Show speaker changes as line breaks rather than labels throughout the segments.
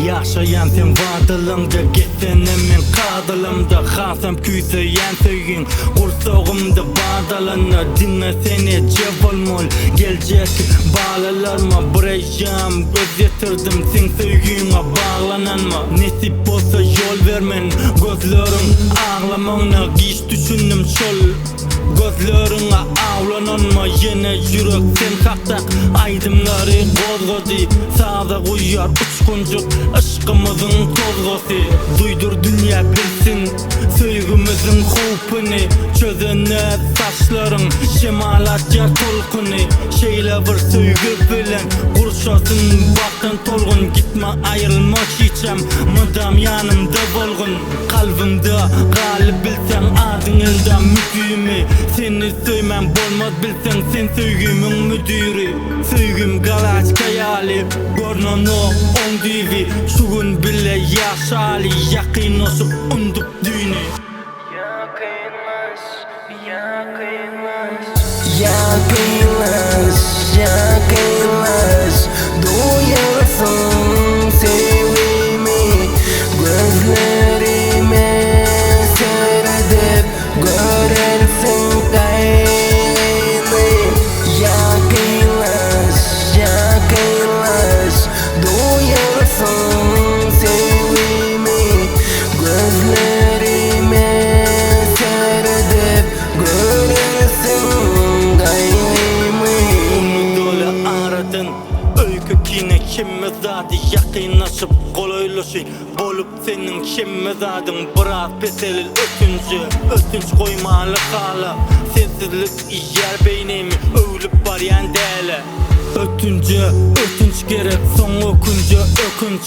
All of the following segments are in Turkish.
Yaşayan sen vadılımda gitsenem men kadılımda Hasam küyseyen söygün Kursağımda badalana Dinle seni cevolmol Gelecek bağlalarma Burayam göz yetirdim sen söygüne bağlananma Nesip olsa yol vermen Gözlerin ağlamana Giş düşündüm şol Gözlerine avlananma Yine yürek sen kaktak Aydımları kozgodi Sağda uyar uçkuncuk Aşkımızın tozgosi Duydur dünya bilsin Söygümüzün hupini Çözene saçların Şemalat yer tolkuni Şeyle bir söygü bilen Kurşasın baktan tolgun Gitme ayrılma çiçem Mıdam yanımda bolgun Kalbimde galip bilsen Adın elden müküyümü Seni söymem bolmaz bilsen Sen söygümün müdürü Söygüm galaç kayali Gornonu on divi Şugün bile yaşali Yakin osup undup düğünü
Yakınlaş Duyarsan sevimi Gözlerime seyredip Görersin gayrı Yakınlaş Duyarsan sevimi Gözlerime seyredip Görersin gayrı
Öykü kime zadi yakınlaşıp kolaylaşın Bolup senin kime zadın biraz peselil Ötünç koymalı kala Sensizlik yer beynimi Öğülüp barayan dele Ötünç gerek son okunca ökünç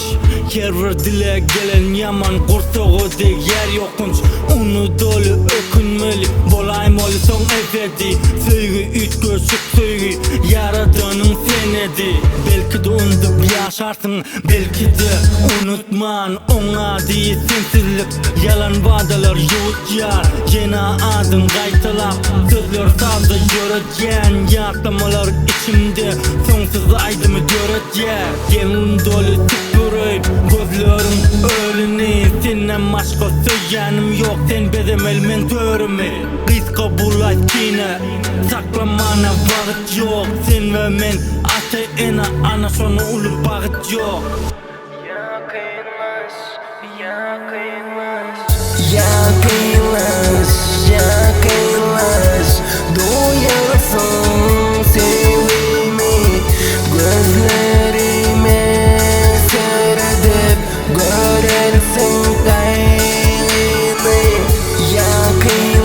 Yer ver dile gelen yaman Kursağı de yer yokunç Onu dolu ökünmeli Bolayım olu son efedi Söygü üç göçük söygü Yaradanın senedi Belki de unutup yaşarsın Belki de unutman Ona değil sensizlik Yalan vadalar yoğut yar Yine adın kaytalak Sözler sazda yöreceğin Yatlamalar içimde Sonsuz aydımı göreceğim Yemin dolu tüpürüp Gözlerim ölünü Senden başka söylenim yok Sen bezemel mentörümü Biz kabul et yine Saklamana vakit yok Sen ve men ate ena ana sonu ulu bağıt yok
Yakınlaş Duyarsan sevimi Gözlerime seyredip Görersin gayrı Yakınlaş